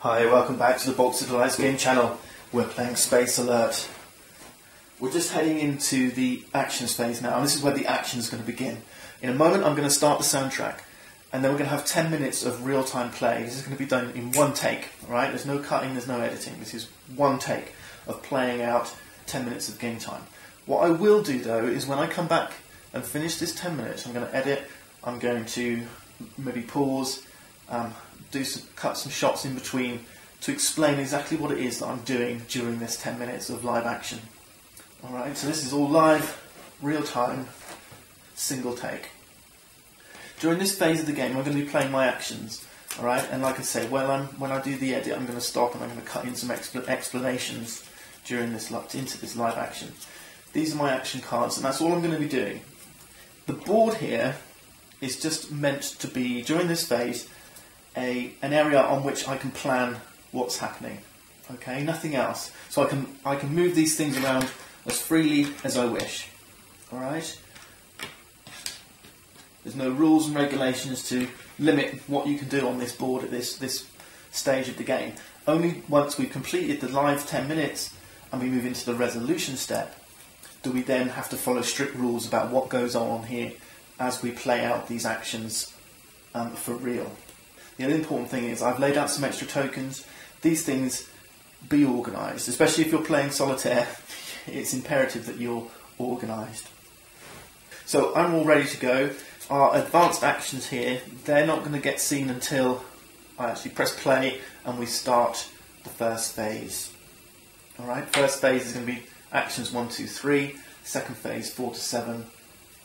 Hi, welcome back to the Box Civilized Game channel. We're playing Space Alert. We're just heading into the actions phase now, and this is where the action is going to begin. In a moment I'm going to start the soundtrack, and then we're going to have 10 minutes of real-time play. This is going to be done in one take, alright? There's no cutting, there's no editing. This is one take of playing out 10 minutes of game time. What I will do though is when I come back and finish this 10 minutes, I'm going to edit, I'm going to maybe pause, cut some shots in between to explain exactly what it is that I'm doing during this 10 minutes of live action. Alright, so this is all live, real time, single take. During this phase of the game I'm going to be playing my actions, alright, and like I say, when I do the edit I'm going to stop and I'm going to cut in some explanations during this into this live action. These are my action cards and that's all I'm going to be doing. The board here is just meant to be, during this phase, an area on which I can plan what's happening. Okay, nothing else. So I can move these things around as freely as I wish. Alright? There's no rules and regulations to limit what you can do on this board at this stage of the game. Only once we've completed the live 10 minutes and we move into the resolution step do we then have to follow strict rules about what goes on here as we play out these actions for real. The other important thing is I've laid out some extra tokens. These things be organised, especially if you're playing solitaire. It's imperative that you're organised. So I'm all ready to go. Our advanced actions here, they're not going to get seen until I actually press play and we start the first phase. Alright, first phase is going to be actions 1, 2, 3, second phase 4 to 7,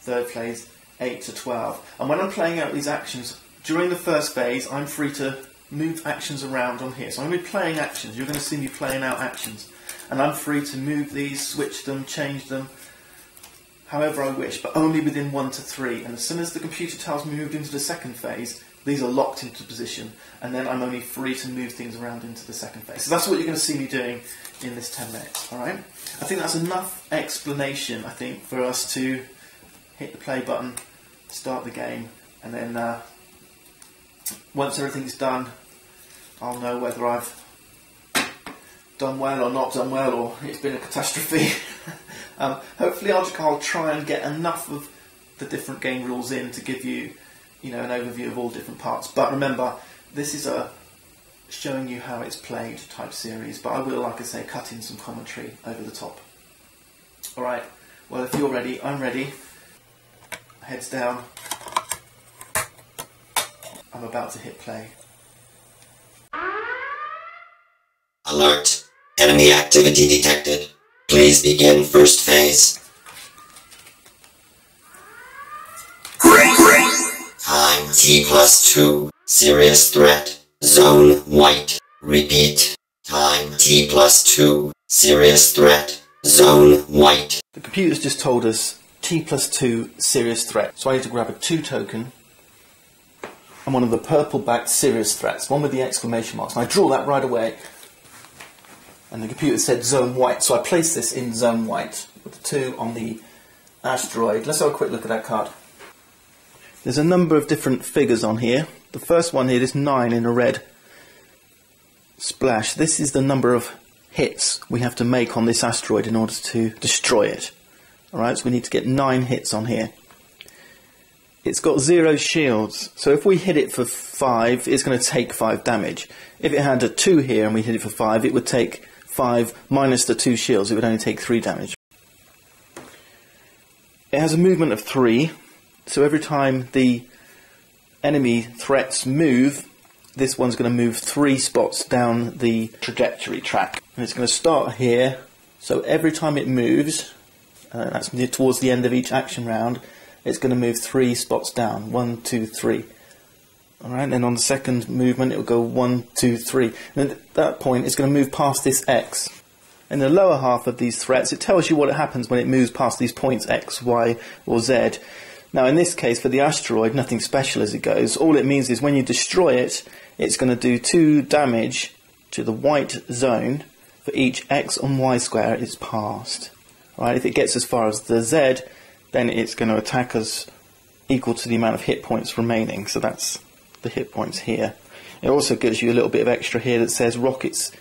third phase 8 to 12. And when I'm playing out these actions, during the first phase I'm free to move actions around on here. So I'm going to be playing actions, you're going to see me playing out actions. And I'm free to move these, switch them, change them, however I wish, but only within 1 to 3. And as soon as the computer tells me moved into the second phase, these are locked into position, and then I'm only free to move things around into the second phase. So that's what you're going to see me doing in this 10 minutes, alright? I think that's enough explanation, I think, for us to hit the play button, start the game, and then once everything's done, I'll know whether I've done well or not done well, or it's been a catastrophe. Hopefully I'll try and get enough of the different game rules in to give you, an overview of all different parts. But remember, this is a showing you how it's played type series, but I will, like I say, cut in some commentary over the top. Alright, well if you're ready, I'm ready. Heads down. I'm about to hit play. Alert. Enemy activity detected. Please begin first phase. Time T+2. Serious threat. Zone white. Repeat. Time T+2. Serious threat. Zone white. The computer's just told us T+2 serious threat. So I need to grab a 2 token and one of the purple backed serious threats, one with the exclamation marks. And I draw that right away. And the computer said zone white, so I place this in zone white with the 2 on the asteroid. Let's have a quick look at that card. There's a number of different figures on here. The first one here is 9 in a red splash. This is the number of hits we have to make on this asteroid in order to destroy it. Alright, so we need to get 9 hits on here. It's got 0 shields, so if we hit it for 5, it's going to take 5 damage. If it had a 2 here and we hit it for 5, it would take 5 minus the 2 shields, it would only take 3 damage. It has a movement of 3, so every time the enemy threats move, this one's going to move 3 spots down the trajectory track. And it's going to start here, so every time it moves, that's towards the end of each action round, it's going to move 3 spots down. 1, 2, 3. Alright, then on the second movement it will go 1, 2, 3. And at that point it's going to move past this X. In the lower half of these threats it tells you what happens when it moves past these points X, Y or Z. Now in this case for the asteroid, nothing special as it goes. All it means is when you destroy it, it's going to do 2 damage to the white zone for each X and Y square it's passed. Alright, if it gets as far as the Z, then it's going to attack us equal to the amount of hit points remaining. So that's the hit points here. It also gives you a little bit of extra here that says rockets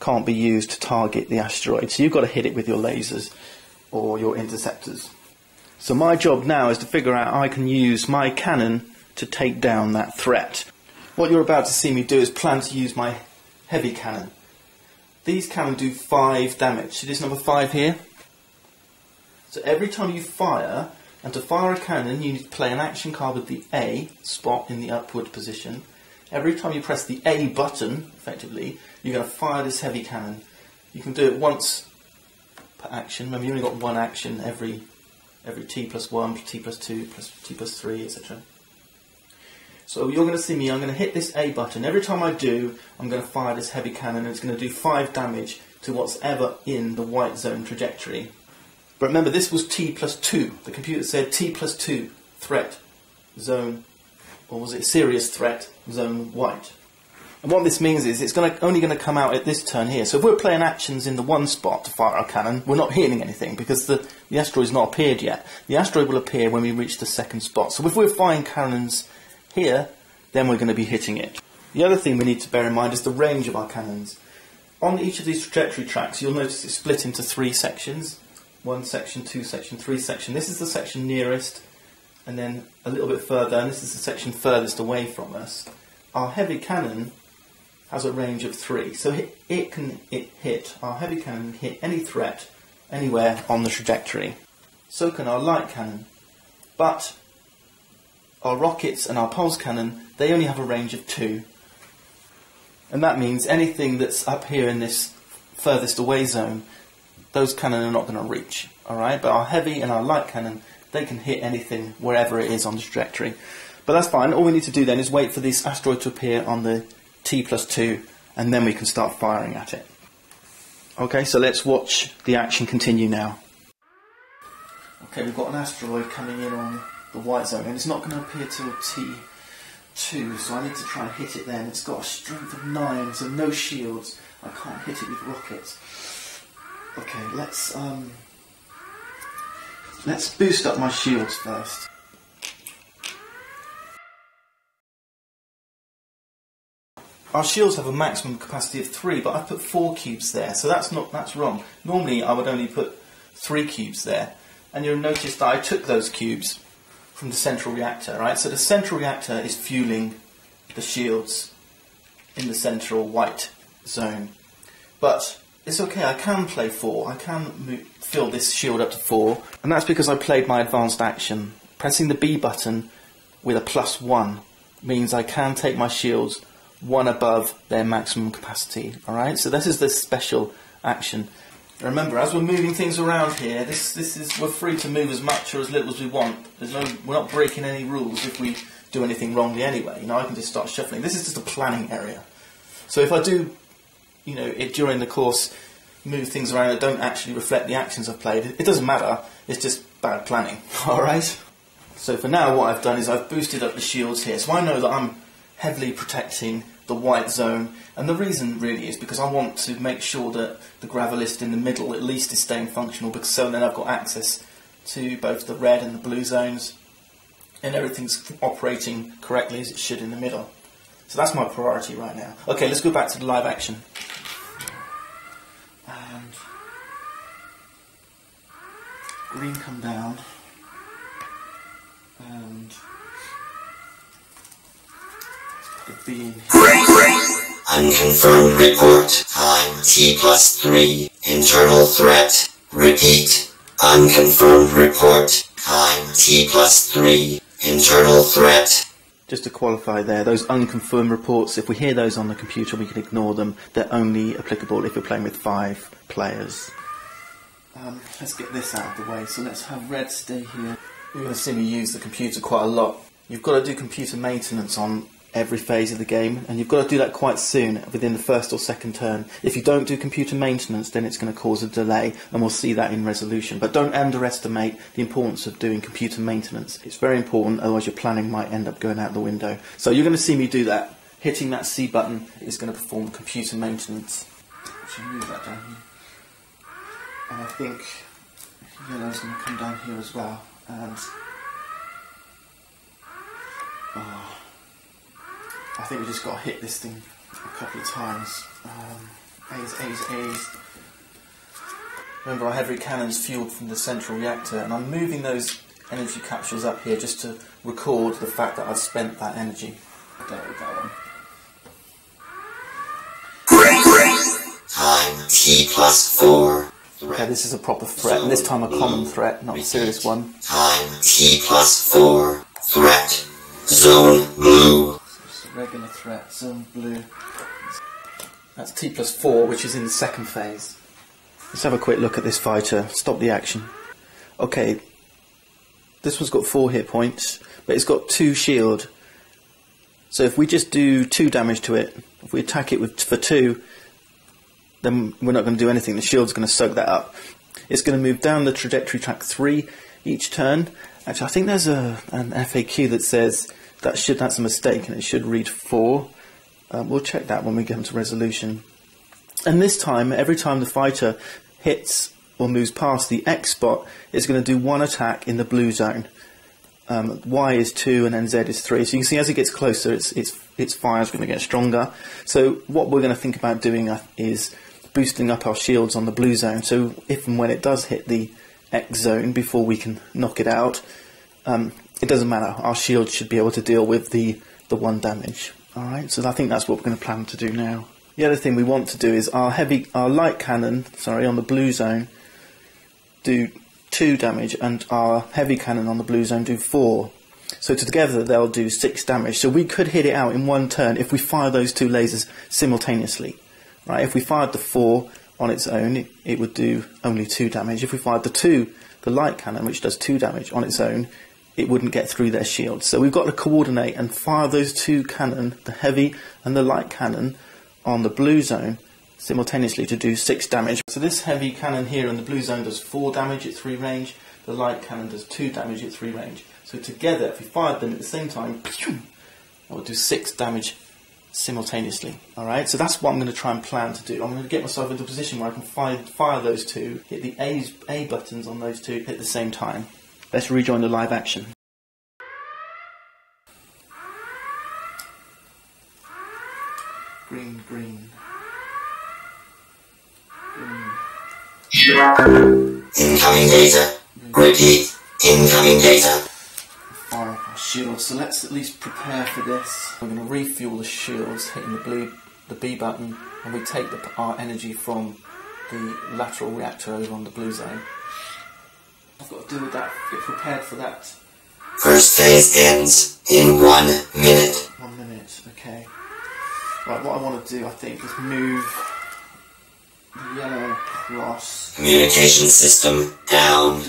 can't be used to target the asteroid, so you've got to hit it with your lasers or your interceptors. So my job now is to figure out how I can use my cannon to take down that threat. What you're about to see me do is plan to use my heavy cannon. These cannon do 5 damage. See this number 5 here? So every time you fire, and to fire a cannon you need to play an action card with the A spot in the upward position. Every time you press the A button, effectively, you're going to fire this heavy cannon. You can do it once per action. Remember, you only got 1 action every T+1, T+2, T+3, etc. So you're going to see me, I'm going to hit this A button. Every time I do, I'm going to fire this heavy cannon, and it's going to do 5 damage to what's ever in the white zone trajectory. But remember, this was T+2. The computer said T+2, threat, zone, or was it serious threat, zone white. And what this means is it's only going to come out at this turn here. So if we're playing actions in the 1 spot to fire our cannon, we're not hitting anything because the asteroid's not appeared yet. The asteroid will appear when we reach the 2nd spot. So if we're firing cannons here, then we're going to be hitting it. The other thing we need to bear in mind is the range of our cannons. On each of these trajectory tracks, you'll notice it's split into 3 sections. 1 section, 2 section, 3 section. This is the section nearest, and then a little bit further, and this is the section furthest away from us. Our heavy cannon has a range of 3, so our heavy cannon can hit any threat anywhere on the trajectory. So can our light cannon. But our rockets and our pulse cannon, they only have a range of 2. And that means anything that's up here in this furthest away zone, those cannon are not going to reach. Alright, but our heavy and our light cannon, they can hit anything wherever it is on the trajectory. But that's fine. All we need to do then is wait for this asteroid to appear on the T+2, and then we can start firing at it. Okay, so let's watch the action continue now. Okay, we've got an asteroid coming in on the white zone, and it's not going to appear till T2, so I need to try and hit it then. It's got a strength of 9, so no shields. I can't hit it with rockets. Okay, let's boost up my shields first. Our shields have a maximum capacity of 3, but I've put 4 cubes there, so that's wrong. Normally I would only put 3 cubes there, and you'll notice that I took those cubes from the central reactor, right? So the central reactor is fueling the shields in the central white zone. But it's okay, I can play 4. I can fill this shield up to 4, and that's because I played my advanced action. Pressing the B button with a +1 means I can take my shields 1 above their maximum capacity. Alright, so this is the special action. Remember, as we're moving things around here, we're free to move as much or as little as we want. We're not breaking any rules if we do anything wrongly anyway. You know, I can just start shuffling. This is just a planning area. So if I do, you know, during the course, move things around that don't actually reflect the actions I've played, it doesn't matter. It's just bad planning. Alright? So for now, what I've done is I've boosted up the shields here. So I know that I'm heavily protecting the white zone, and the reason really is because I want to make sure that the gravelist in the middle at least is staying functional, because so then I've got access to both the red and the blue zones, and everything's operating correctly as it should in the middle. So that's my priority right now. Okay, let's go back to the live action. And green come down, and the B in here. Unconfirmed report. Time T+3. Internal threat. Repeat. Unconfirmed report. Time T+3. Internal threat. Just to qualify there, those unconfirmed reports, if we hear those on the computer, we can ignore them. They're only applicable if you're playing with 5 players. Let's get this out of the way. So let's have red stay here. You're going to see me use the computer quite a lot. You've got to do computer maintenance on every phase of the game, and you've got to do that quite soon, within the 1st or 2nd turn. If you don't do computer maintenance, then it's going to cause a delay, and we'll see that in resolution. But don't underestimate the importance of doing computer maintenance. It's very important, otherwise your planning might end up going out the window. So you're going to see me do that. Hitting that C button is going to perform computer maintenance. Should move that down here. And I think yellow's going to come down here as well. And I think we just got to hit this thing a couple of times. A's. Remember, our heavy cannon's fueled from the central reactor, and I'm moving those energy capsules up here just to record the fact that I've spent that energy. There we go. Time T+4. Okay, this is a proper threat, and this time a common threat, not a serious one. Time T+4. Threat. Zone blue. It's a regular threat, zone blue. That's T+4, which is in the second phase. Let's have a quick look at this fighter. Stop the action. Okay, this one's got 4 hit points, but it's got 2 shield. So if we just do 2 damage to it, if we attack it for 2, then we're not going to do anything. The shield's going to soak that up. It's going to move down the trajectory track 3 each turn. Actually, I think there's an FAQ that says that's a mistake and it should read 4. We'll check that when we get into resolution. And this time, every time the fighter hits or moves past the X spot, it's going to do 1 attack in the blue zone. Y is 2 and then Z is 3. So you can see as it gets closer, its fire is going to get stronger. So what we're going to think about doing is boosting up our shields on the blue zone. So if and when it does hit the X zone before we can knock it out, it doesn't matter. Our shield should be able to deal with the 1 damage. Alright, so I think that's what we're going to plan to do now. The other thing we want to do is our light cannon, on the blue zone, do 2 damage, and our heavy cannon on the blue zone do 4. So together they'll do 6 damage. So we could hit it out in 1 turn if we fire those 2 lasers simultaneously. Right? If we fired the 4 on its own, it would do only 2 damage. If we fired the light cannon, which does 2 damage on its own, it wouldn't get through their shields. So we've got to coordinate and fire those 2 cannon, the heavy and the light cannon, on the blue zone simultaneously to do 6 damage. So this heavy cannon here in the blue zone does 4 damage at 3 range, the light cannon does 2 damage at 3 range. So together, if we fired them at the same time, that would do 6 damage simultaneously. Alright, so that's what I'm going to try and plan to do. I'm going to get myself into a position where I can fire those 2, hit the A buttons on those 2 at the same time. Let's rejoin the live action. Green, green. Incoming data. Repeat. Incoming data. Fire up our shields. So let's at least prepare for this. We're going to refuel the shields, hitting the B button, and we take our energy from the lateral reactor over on the blue zone. I've got to deal with that. Get prepared for that. First phase ends in 1 minute. 1 minute. Okay. Right. What I want to do, I think, is move the yellow cross. Communication system down.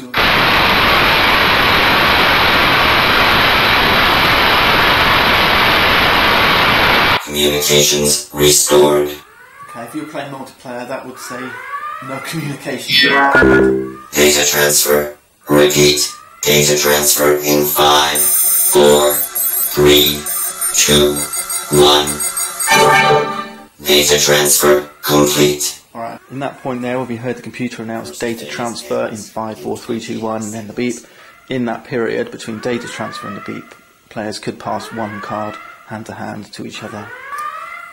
Communications restored. Okay, if you were playing multiplayer, that would say no communication. Data transfer. Repeat. Data transfer in 5, 4, 3, 2, 1. Data transfer complete. Alright, in that point there, we heard the computer announce data transfer in 5, 4, 3, 2, 1, and then the beep. In that period between data transfer and the beep, players could pass 1 card hand to hand to each other.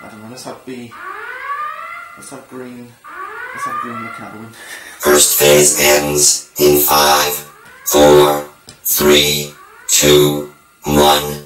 I don't know, let's have B. Let's have green. Let's have green look out the window. First phase ends in 5, 4, 3, 2, 1.